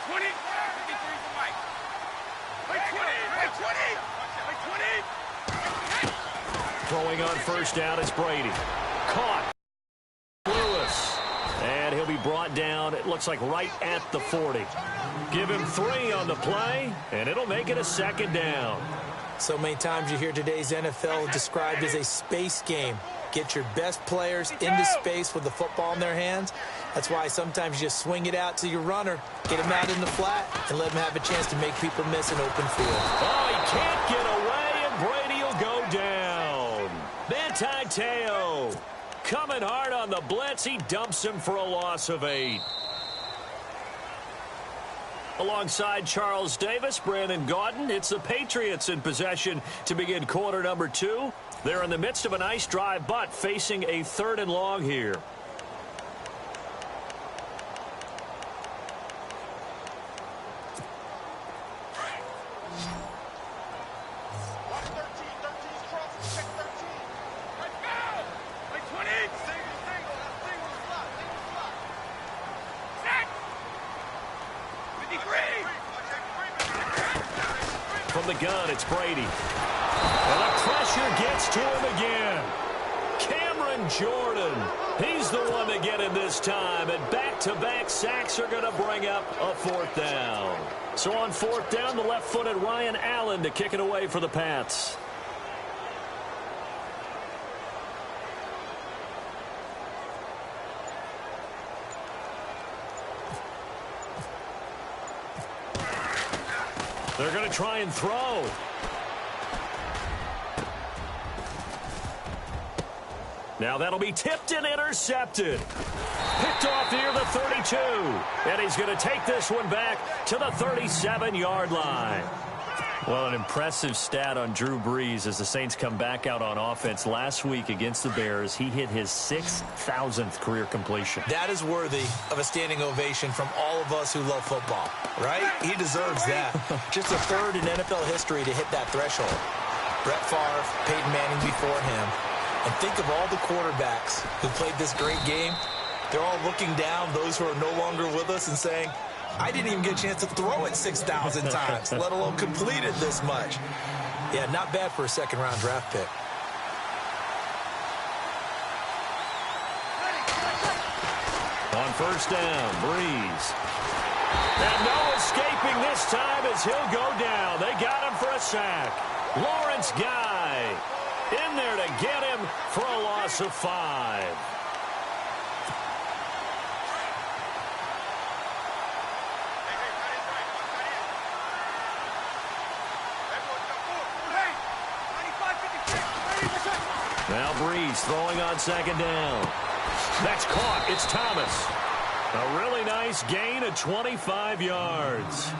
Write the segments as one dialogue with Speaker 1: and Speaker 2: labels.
Speaker 1: 20. 53 for Mike. Play 20.
Speaker 2: Throwing on first down, it's Brady. Caught. Lewis. And he'll be brought down, it looks like right at the 40. Give him 3 on the play, and it'll make it a second down.
Speaker 3: So many times you hear today's NFL described as a space game. Get your best players into space with the football in their hands. That's why sometimes you just swing it out to your runner, get him out in the flat, and let him have a chance to make people miss an open field.
Speaker 2: Oh, he can't get away, and Brady will go down. Manti Te'o coming hard on the blitz. He dumps him for a loss of 8. Alongside Charles Davis, Brandon Gaudin, it's the Patriots in possession to begin quarter number 2. They're in the midst of a nice drive, but facing a 3rd and long here. From the gun, it's Brady. And the pressure gets to him again. Cameron Jordan. He's the one to get him this time. And back-to-back sacks are going to bring up a 4th down. So on 4th down, the left-footed Ryan Allen to kick it away for the Pats. They're going to try and throw. Now that'll be tipped and intercepted. Picked off near the 32. And he's going to take this one back to the 37-yard line. Well, an impressive stat on Drew Brees as the Saints come back out on offense last week against the Bears. He hit his 6,000th career completion.
Speaker 3: That is worthy of a standing ovation from all of us who love football, right? He deserves that. Just a 3rd in NFL history to hit that threshold. Brett Favre, Peyton Manning before him. And think of all the quarterbacks who played this great game. They're all looking down, those who are no longer with us, and saying, I didn't even get a chance to throw it 6,000 times, let alone complete it this much. Yeah, not bad for a 2nd-round draft pick.
Speaker 2: On first down, Brees. And no escaping this time as he'll go down. They got him for a sack. Lawrence Guy in there to get him for a loss of 5. Now Brees throwing on 2nd down. That's caught. It's Thomas. A really nice gain of 25 yards.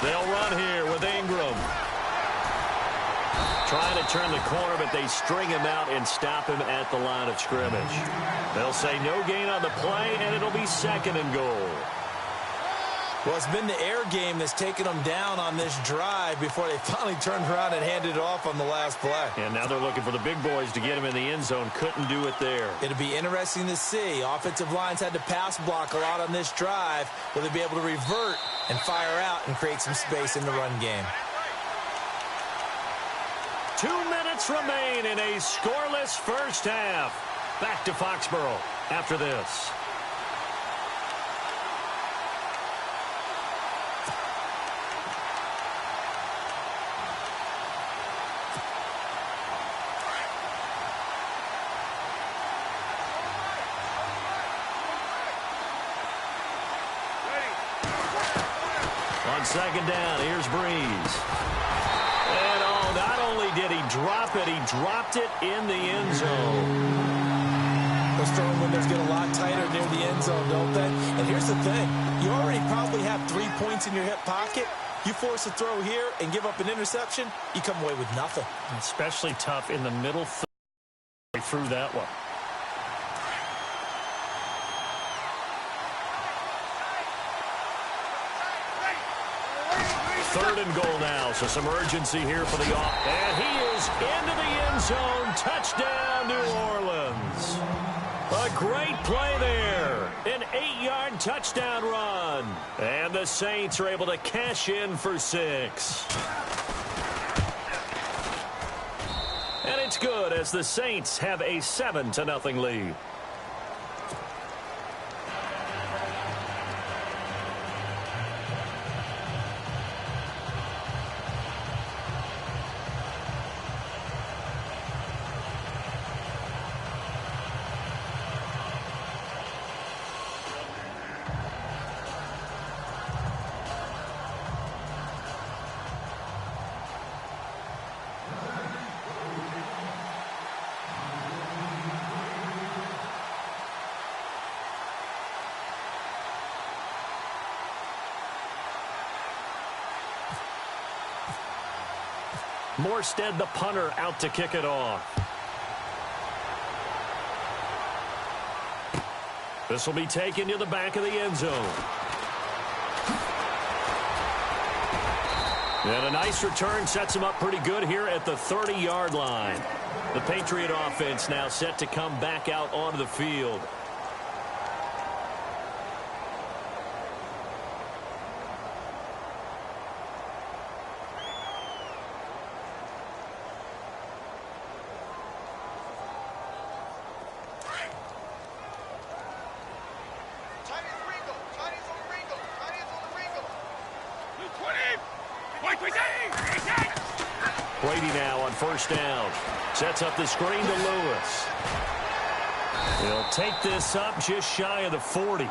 Speaker 2: They'll run here with Ingram. Trying to turn the corner, but they string him out and stop him at the line of scrimmage. They'll say no gain on the play, and it'll be 2nd and goal.
Speaker 3: Well, it's been the air game that's taken them down on this drive before they finally turned around and handed it off on the last play.
Speaker 2: And now they're looking for the big boys to get him in the end zone. Couldn't do it there.
Speaker 3: It'll be interesting to see. Offensive lines had to pass block a lot on this drive. Will they be able to revert and fire out and create some space in the run game?
Speaker 2: 2 minutes remain in a scoreless first half. Back to Foxborough after this. On 2nd down, here's Brees. And oh, not only did he drop it, he dropped it in the end zone.
Speaker 3: Those throwing windows get a lot tighter near the end zone, don't they? And here's the thing. You already probably have 3 points in your hip pocket. You force a throw here and give up an interception, you come away with nothing.
Speaker 2: Especially tough in the middle through that one. 3rd and goal now, so some urgency here for the off. And he is into the end zone. Touchdown, New Orleans. A great play there. An 8-yard touchdown run. And the Saints are able to cash in for 6. And it's good as the Saints have a 7-0 lead. Morstead, the punter, out to kick it off. This will be taken to the back of the end zone. And a nice return sets him up pretty good here at the 30-yard line. The Patriot offense now set to come back out onto the field. Brady now on 1st down. Sets up the screen to Lewis. He'll take this up just shy of the 40.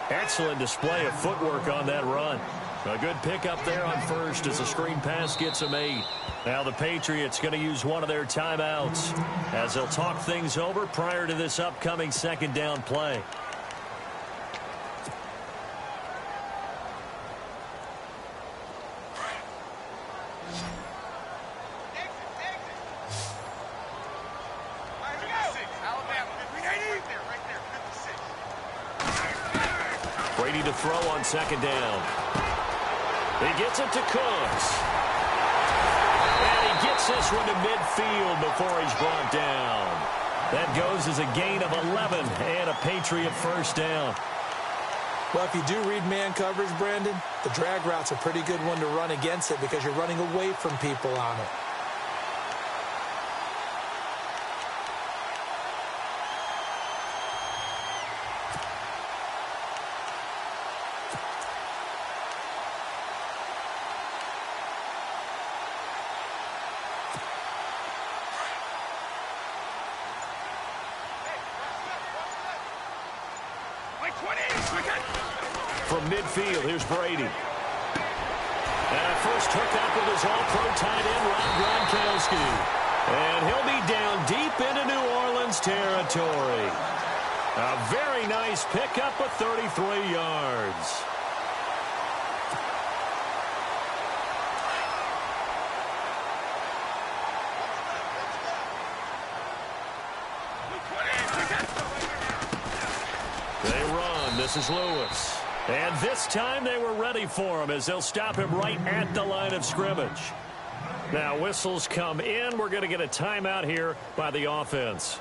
Speaker 2: Excellent display of footwork on that run. A good pickup there on 1st as the screen pass gets him 8. Now the Patriots going to use one of their timeouts as they'll talk things over prior to this upcoming 2nd down play. Brady to throw on 2nd down. He gets it to Cooks. And he gets this one to midfield before he's brought down. That goes as a gain of 11 and a Patriot 1st down.
Speaker 3: Well, if you do read man coverage, Brandon, the drag route's a pretty good one to run against it because you're running away from people on it.
Speaker 2: From midfield, here's Brady. And a first hookup with his all-pro tight end, Rob Gronkowski. And he'll be down deep into New Orleans territory. A very nice pickup of 33 yards. They run. This is Lewis. And this time they were ready for him as they'll stop him right at the line of scrimmage. Now whistles come in. We're going to get a timeout here by the offense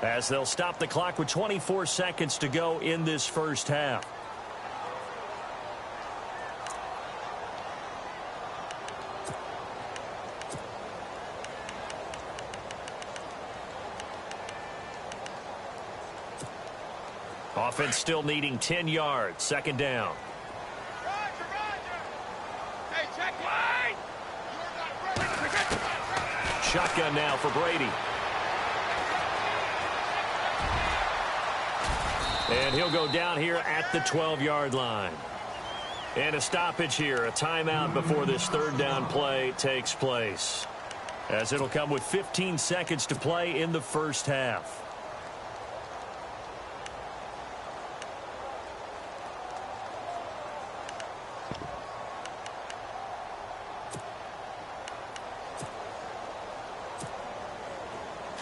Speaker 2: as they'll stop the clock with 24 seconds to go in this 1st half. Offense still needing 10 yards. 2nd down.
Speaker 1: Hey, check line!
Speaker 2: Shotgun now for Brady. And he'll go down here at the 12-yard line. And a stoppage here, a timeout before this 3rd down play takes place, as it'll come with 15 seconds to play in the 1st half.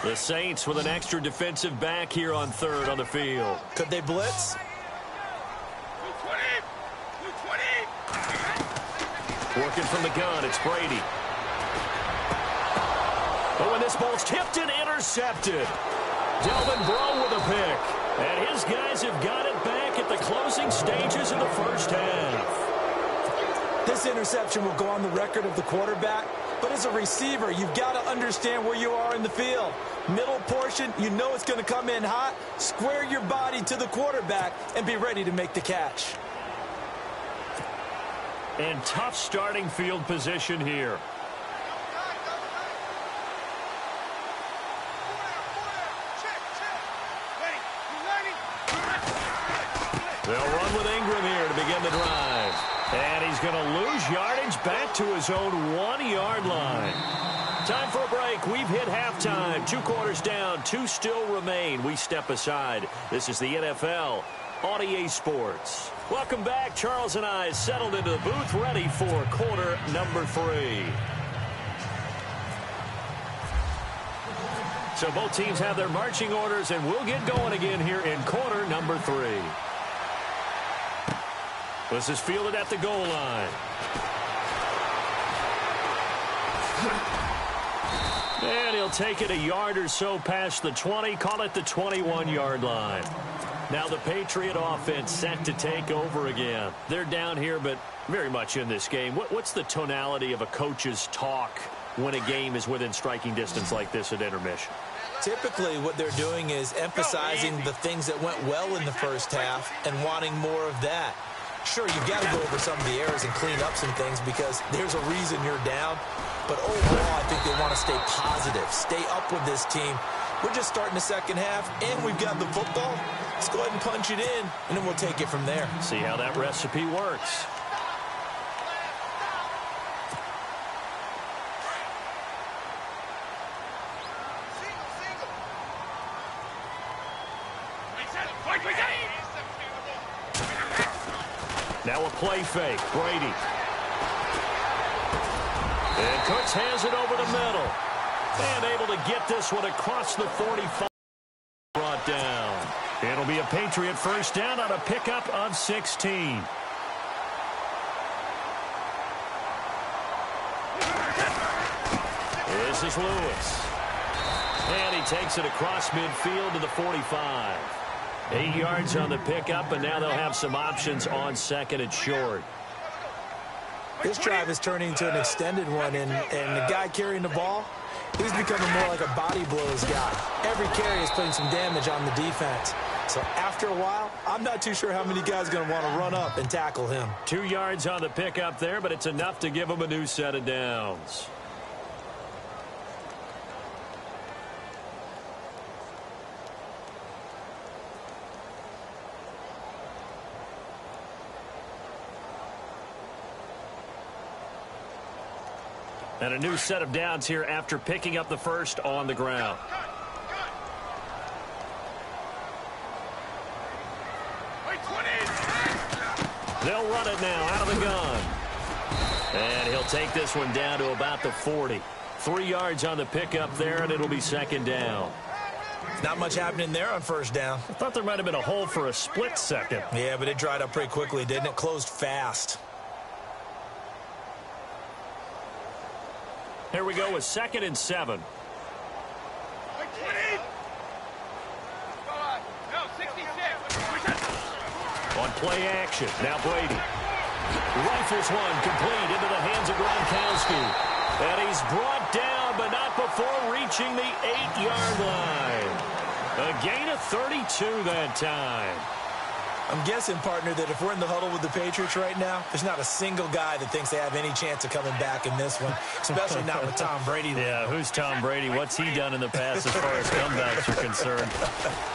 Speaker 2: The Saints with an extra defensive back here on 3rd on the field.
Speaker 3: Could they blitz?
Speaker 2: working from the gun. It's Brady. Oh, and this ball's tipped and intercepted. Delvin Breaux with a pick. And his guys have got it back at the closing stages of the first half.
Speaker 3: This interception will go on the record of the quarterback, but as a receiver, you've got to understand where you are in the field. Middle portion, you know it's going to come in hot. Square your body to the quarterback and be ready to make the catch.
Speaker 2: And tough starting field position here. They'll run with Ingram here to begin the drive. And he's going to lose yardage back to his own 1-yard line. Time for a break. We've hit halftime. 2 quarters down. 2 still remain. We step aside. This is the NFL on EA Sports. Welcome back. Charles and I settled into the booth, ready for quarter number 3. So both teams have their marching orders, and we'll get going again here in quarter number 3. This is fielded at the goal line. And he'll take it a yard or so past the 20, call it the 21-yard line. Now the Patriot offense set to take over again. They're down here, but very much in this game. What's the tonality of a coach's talk when a game is within striking distance like this at intermission?
Speaker 3: Typically, what they're doing is emphasizing the things that went well in the first half and wanting more of that. Sure, you've got to go over some of the errors and clean up some things because there's a reason you're down. But overall, I think they want to stay positive, stay up with this team. We're just starting the second half, and we've got the football. Let's go ahead and punch it in, and then we'll take it from there.
Speaker 2: See how that recipe works. Now a play fake. Brady. And Cooks has it over the middle. And able to get this one across the 45. Brought down. It'll be a Patriot first down on a pickup of 16. This is Lewis. And he takes it across midfield to the 45. 8 yards on the pickup, and now they'll have some options on second and short.
Speaker 3: This drive is turning into an extended one, and the guy carrying the ball, he's becoming more like a body blows guy. Every carry is putting some damage on the defense. So after a while, I'm not too sure how many guys are going to want to run up and tackle him.
Speaker 2: 2 yards on the pickup there, but it's enough to give him a new set of downs. And a new set of downs here after picking up the first on the ground. They'll run it now out of the gun. And he'll take this one down to about the 40. 3 yards on the pickup there, and it'll be second down.
Speaker 3: Not much happening there on first down.
Speaker 2: I thought there might have been a hole for a split second.
Speaker 3: Yeah, but it dried up pretty quickly, didn't it? Closed fast.
Speaker 2: Here we go with 2nd and 7. On play action, now Brady. Rifles one complete into the hands of Gronkowski. And he's brought down, but not before reaching the 8-yard line. A gain of 32 that time.
Speaker 3: I'm guessing, partner, that if we're in the huddle with the Patriots right now, there's not a single guy that thinks they have any chance of coming back in this one, especially not with Tom Brady.
Speaker 2: Yeah, who's Tom Brady? What's he done in the past as far as comebacks are concerned?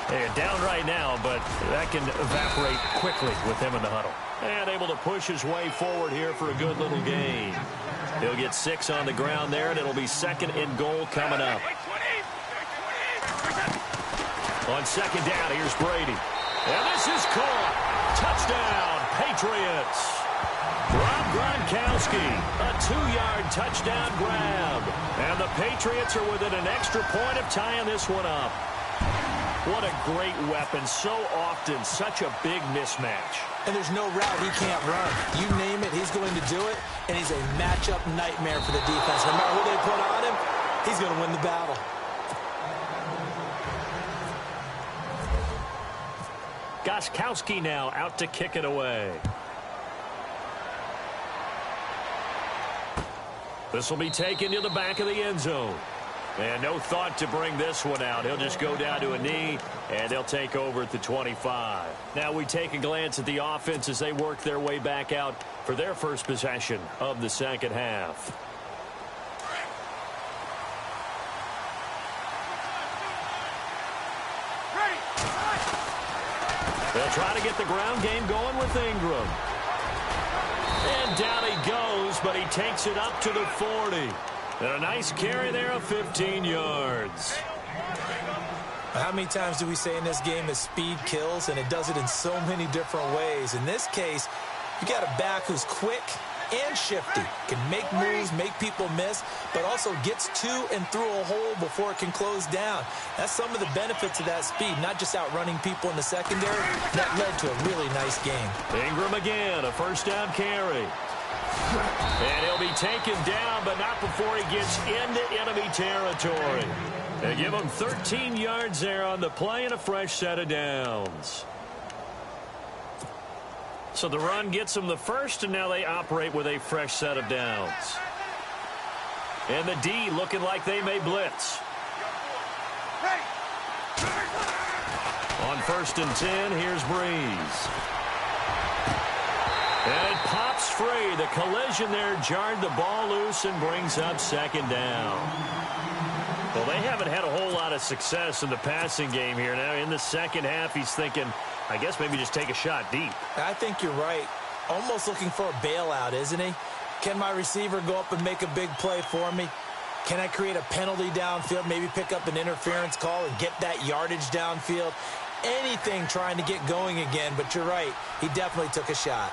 Speaker 2: They're down right now, but that can evaporate quickly with him in the huddle. And able to push his way forward here for a good little gain. He'll get 6 on the ground there, and it'll be 2nd and goal coming up. On 2nd down, here's Brady. And this is caught. Touchdown, Patriots. Rob Gronkowski, a 2-yard touchdown grab. And the Patriots are within an extra point of tying this one up. What a great weapon. So often, such a big mismatch.
Speaker 3: And there's no route he can't run. You name it, he's going to do it, and he's a matchup nightmare for the defense. No matter who they put on him, he's going to win the battle.
Speaker 2: Gostkowski now out to kick it away. This will be taken to the back of the end zone. And no thought to bring this one out. He'll just go down to a knee, and they'll take over at the 25. Now we take a glance at the offense as they work their way back out for their first possession of the second half. They'll try to get the ground game going with Ingram. And down he goes, but he takes it up to the 40. And a nice carry there of 15 yards.
Speaker 3: How many times do we say in this game that speed kills, and it does it in so many different ways? In this case, you got a back who's quick and shifty, can make moves, make people miss, but also gets to and through a hole before it can close down. That's some of the benefits of that speed, not just outrunning people in the secondary. That led to a really nice game.
Speaker 2: Ingram again, a first down carry. And he'll be taken down, but not before he gets into enemy territory. They give him 13 yards there on the play and a fresh set of downs. So the run gets them the first, and now they operate with a fresh set of downs. And the D looking like they may blitz. On 1st and 10, here's Breeze. And it pops free. The collision there jarred the ball loose and brings up second down. Well, they haven't had a whole lot of success in the passing game here. Now in the second half, he's thinking, I guess maybe just take a shot deep.
Speaker 3: I think you're right. Almost looking for a bailout, isn't he? Can my receiver go up and make a big play for me? Can I create a penalty downfield, maybe pick up an interference call and get that yardage downfield? Anything trying to get going again, but you're right. He definitely took a shot.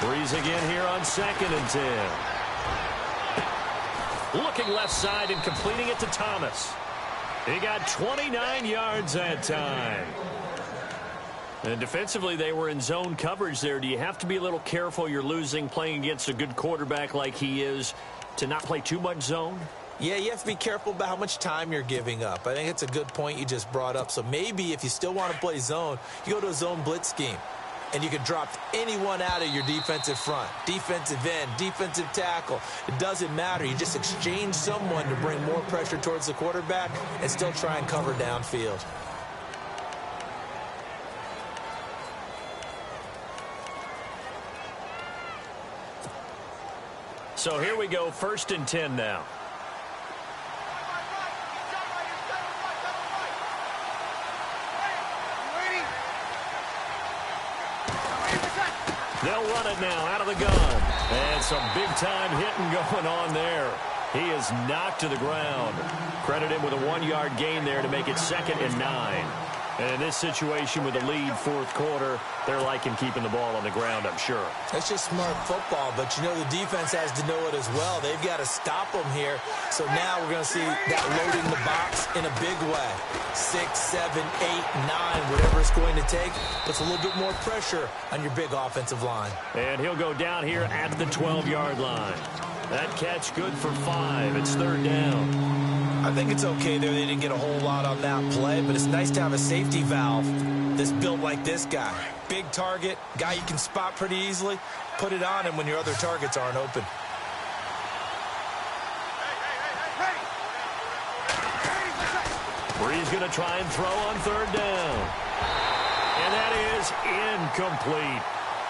Speaker 2: Breeze again here on 2nd and 10. Looking left side and completing it to Thomas. He got 29 yards that time. And defensively, they were in zone coverage there. Do you have to be a little careful? You're losing, playing against a good quarterback like he is, to not play too much zone?
Speaker 3: Yeah, you have to be careful about how much time you're giving up. I think it's a good point you just brought up. So maybe if you still want to play zone, you go to a zone blitz scheme. And you can drop anyone out of your defensive front, defensive end, defensive tackle. It doesn't matter. You just exchange someone to bring more pressure towards the quarterback and still try and cover downfield.
Speaker 2: So here we go, 1st and 10 now. They'll run it now out of the gun. And some big-time hitting going on there. He is knocked to the ground. Credit him with a 1-yard gain there to make it 2nd and 9. And in this situation with the lead 4th quarter, they're liking keeping the ball on the ground, I'm sure.
Speaker 3: That's just smart football, but you know the defense has to know it as well. They've got to stop them here. So now we're going to see that loading the box in a big way. 6, 7, 8, 9, whatever it's going to take, puts a little bit more pressure on your big offensive line.
Speaker 2: And he'll go down here at the 12-yard line. That catch good for 5. It's 3rd down.
Speaker 3: I think it's okay there. They didn't get a whole lot on that play, but it's nice to have a safety valve that's built like this guy. Big target, guy you can spot pretty easily. Put it on him when your other targets aren't open.
Speaker 2: Breeze going to try and throw on 3rd down. And that is incomplete.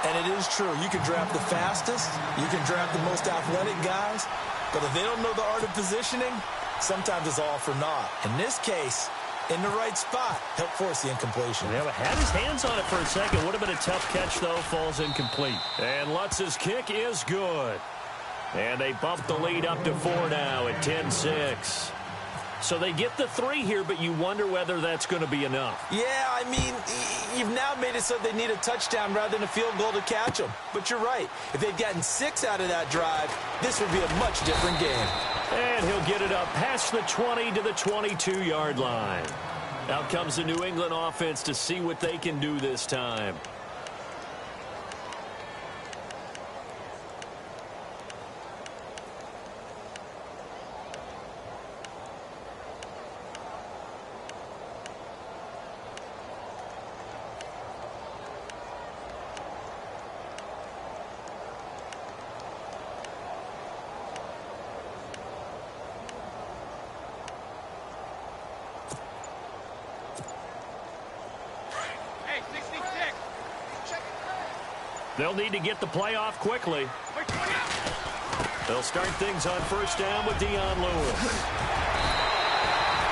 Speaker 3: And it is true. You can draft the fastest. You can draft the most athletic guys. But if they don't know the art of positioning, sometimes it's all for naught. In this case, in the right spot, help force the incompletion.
Speaker 2: Yeah, had his hands on it for a second. Would have been a tough catch, though. Falls incomplete. And Lutz's kick is good. And they bump the lead up to 4 now at 10-6. So they get the 3 here, but you wonder whether that's going to be enough.
Speaker 3: Yeah, I mean, you've now made it so they need a touchdown rather than a field goal to catch them. But you're right. If they'd gotten 6 out of that drive, this would be a much different game.
Speaker 2: And he'll get it up past the 20 to the 22-yard line. Out comes the New England offense to see what they can do this time. They'll need to get the play off quickly. They'll start things on first down with Dion Lewis.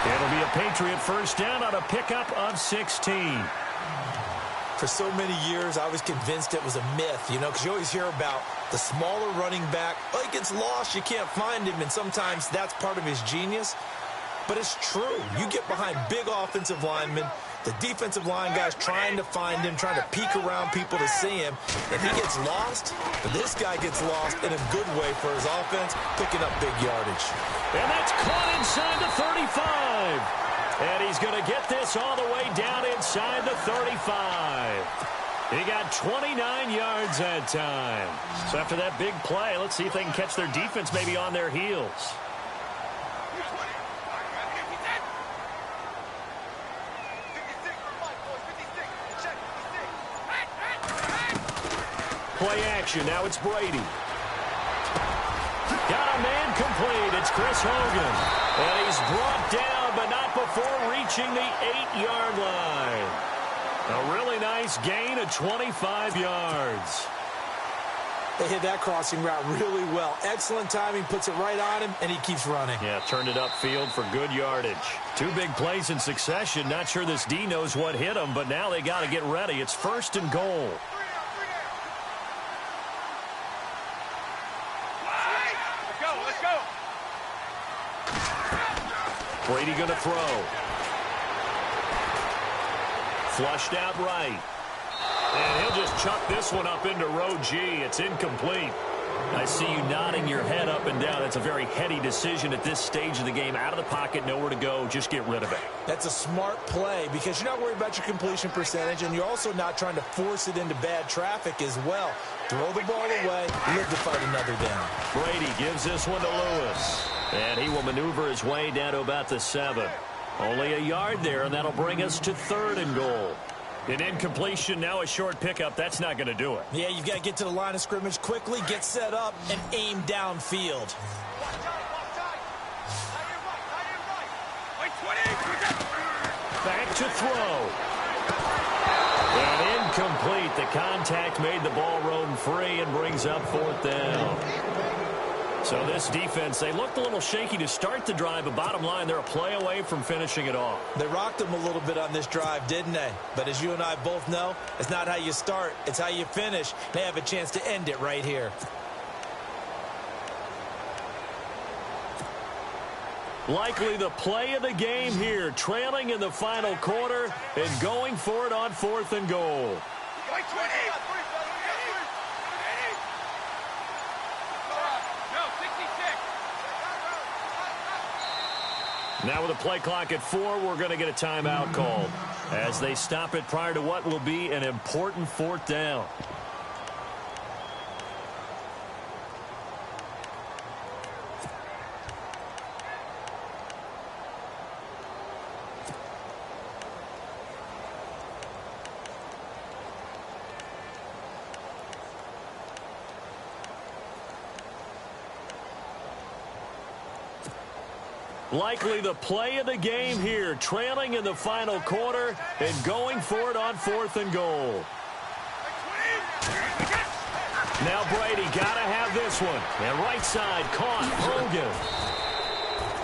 Speaker 2: It'll be a Patriot first down on a pickup of 16.
Speaker 3: For so many years, I was convinced it was a myth, you know, because you always hear about the smaller running back. Oh, he gets lost, you can't find him, and sometimes that's part of his genius. But it's true. You get behind big offensive linemen, the defensive line guys trying to find him, trying to peek around people to see him. If he gets lost, this guy gets lost in a good way for his offense, picking up big yardage.
Speaker 2: And that's caught inside the 35. And he's going to get this all the way down inside the 35. He got 29 yards that time. So after that big play, let's see if they can catch their defense maybe on their heels. Play action. Now it's Brady. Got a man complete. It's Chris Hogan. And he's brought down, but not before reaching the 8-yard line. A really nice gain of 25 yards.
Speaker 3: They hit that crossing route really well. Excellent timing, puts it right on him, and he keeps running.
Speaker 2: Yeah, turned it upfield for good yardage. 2 big plays in succession. Not sure this D knows what hit him, but now they got to get ready. It's first and goal. Brady going to throw. Flushed out right. And he'll just chuck this one up into row G. It's incomplete. I see you nodding your head up and down. It's a very heady decision at this stage of the game. Out of the pocket, nowhere to go. Just get rid of it.
Speaker 3: That's a smart play because you're not worried about your completion percentage, and you're also not trying to force it into bad traffic as well. Throw the ball away, live to fight another down.
Speaker 2: Brady gives this one to Lewis. And he will maneuver his way down to about the 7. Only a yard there, and that'll bring us to 3rd and goal. An incompletion, now a short pickup. That's not going to do it.
Speaker 3: Yeah, you've got to get to the line of scrimmage quickly, get set up, and aim downfield.
Speaker 2: Back to throw. And incomplete. The contact made the ball roam free and brings up 4th down. So this defense, they looked a little shaky to start the drive, but bottom line, they're a play away from finishing it off.
Speaker 3: They rocked them a little bit on this drive, didn't they? But as you and I both know, it's not how you start, it's how you finish. They have a chance to end it right here.
Speaker 2: Likely the play of the game here, trailing in the final quarter and going for it on 4th and goal. Now with a play clock at 4, we're going to get a timeout called as they stop it prior to what will be an important 4th down. Likely the play of the game here, trailing in the final quarter and going for it on 4th and goal. Now Brady got to have this one. And right side caught Hogan.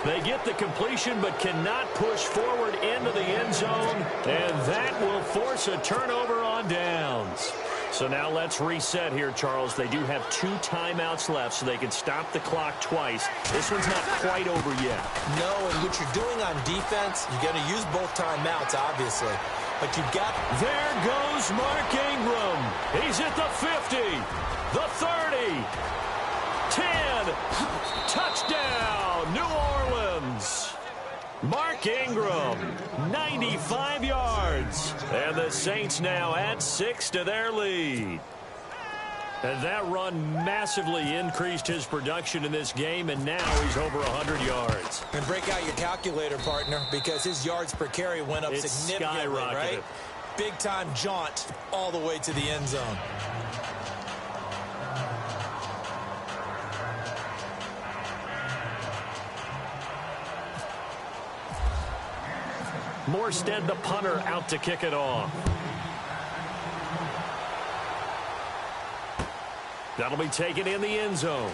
Speaker 2: They get the completion but cannot push forward into the end zone, and that will force a turnover on downs. So now let's reset here, Charles. They do have 2 timeouts left, so they can stop the clock twice. This one's not quite over yet.
Speaker 3: No, and what you're doing on defense, you're going to use both timeouts, obviously. But you've got...
Speaker 2: There goes Mark Ingram. He's at the 50, the 30, 10. Touchdown, New Orleans. Mark Ingram, 95 yards. And the Saints now add 6 to their lead. And that run massively increased his production in this game, and now he's over 100 yards.
Speaker 3: And break out your calculator, partner, because his yards per carry went up significantly, right? Big-time jaunt all the way to the end zone.
Speaker 2: Morstead, the punter, out to kick it off. That'll be taken in the end zone.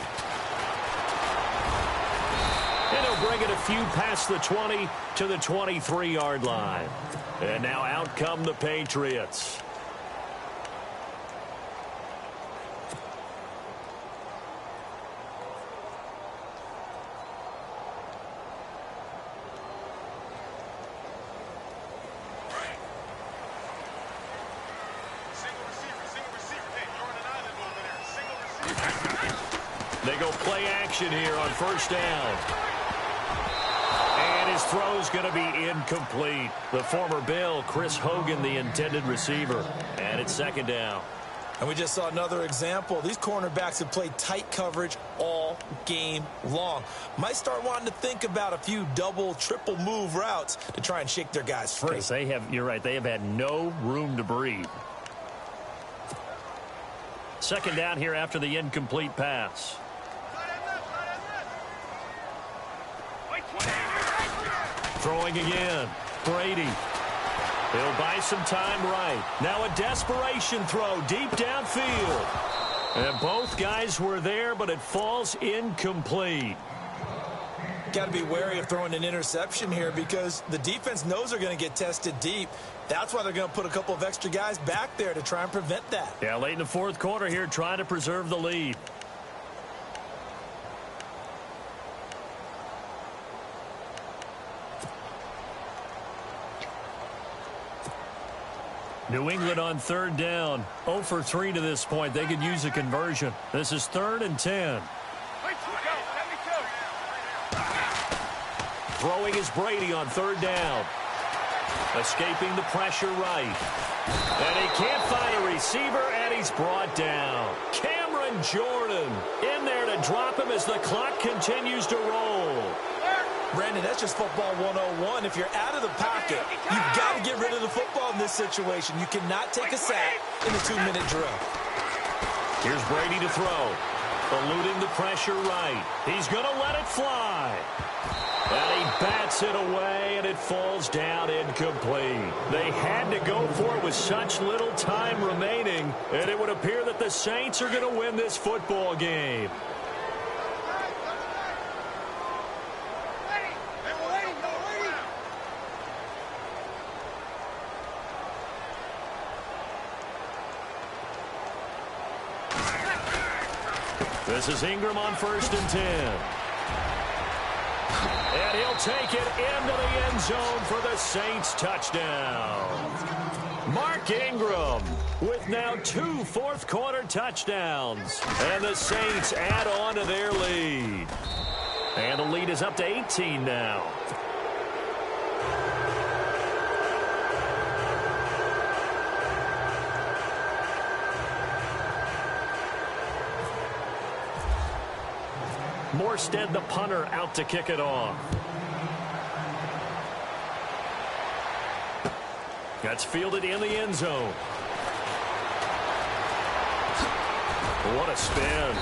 Speaker 2: And he'll bring it a few past the 20 to the 23-yard line. And now out come the Patriots. They go play action here on first down. And his throw's going to be incomplete. The former Bill, Chris Hogan, the intended receiver. And it's second down.
Speaker 3: And we just saw another example. These cornerbacks have played tight coverage all game long. Might start wanting to think about a few double, triple move routes to try and shake their guys free.
Speaker 2: You're right, they have had no room to breathe. Second down here after the incomplete pass. Throwing again. Brady. He'll buy some time right. Now a desperation throw deep downfield. And both guys were there, but it falls incomplete.
Speaker 3: Got to be wary of throwing an interception here because the defense knows they're going to get tested deep. That's why they're going to put a couple of extra guys back there to try and prevent that.
Speaker 2: Yeah, late in the fourth quarter here, trying to preserve the lead. New England on third down. 0 for 3 to this point. They could use a conversion. This is 3rd and 10. Throwing is Brady on third down. Escaping the pressure right. And he can't find a receiver, and he's brought down. Cameron Jordan in there to drop him as the clock continues to roll.
Speaker 3: Brandon, that's just football 101. If you're out of the pocket, you've got to get rid of the football in this situation. You cannot take a sack in the 2-minute drill.
Speaker 2: Here's Brady to throw. Eluding the pressure right. He's going to let it fly. And he bats it away, and it falls down incomplete. They had to go for it with such little time remaining, and it would appear that the Saints are going to win this football game. This is Ingram on 1st and 10. And he'll take it into the end zone for the Saints touchdown. Mark Ingram with now 2 fourth-quarter touchdowns. And the Saints add on to their lead. And the lead is up to 18 now. Morstead, the punter, out to kick it off. That's fielded in the end zone. What a spin.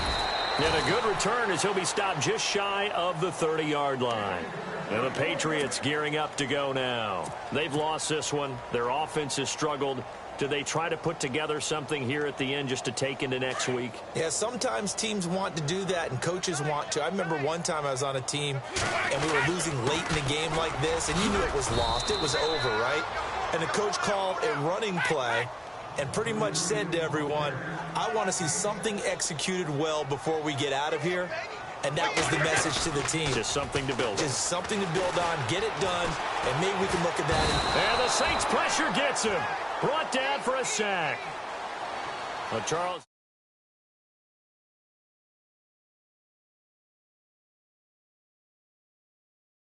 Speaker 2: And a good return as he'll be stopped just shy of the 30-yard line. And the Patriots gearing up to go now. They've lost this one. Their offense has struggled. Do they try to put together something here at the end just to take into next week?
Speaker 3: Yeah, sometimes teams want to do that and coaches want to. I remember one time I was on a team and we were losing late in the game like this, and you knew it was lost. It was over, right? And the coach called a running play, and pretty much said to everyone, I want to see something executed well before we get out of here. And that was the message to the team.
Speaker 2: Just something to build on.
Speaker 3: Just something to build on, get it done, and maybe we can look at that.
Speaker 2: And the Saints pressure gets him. Brought down for a sack. Charles.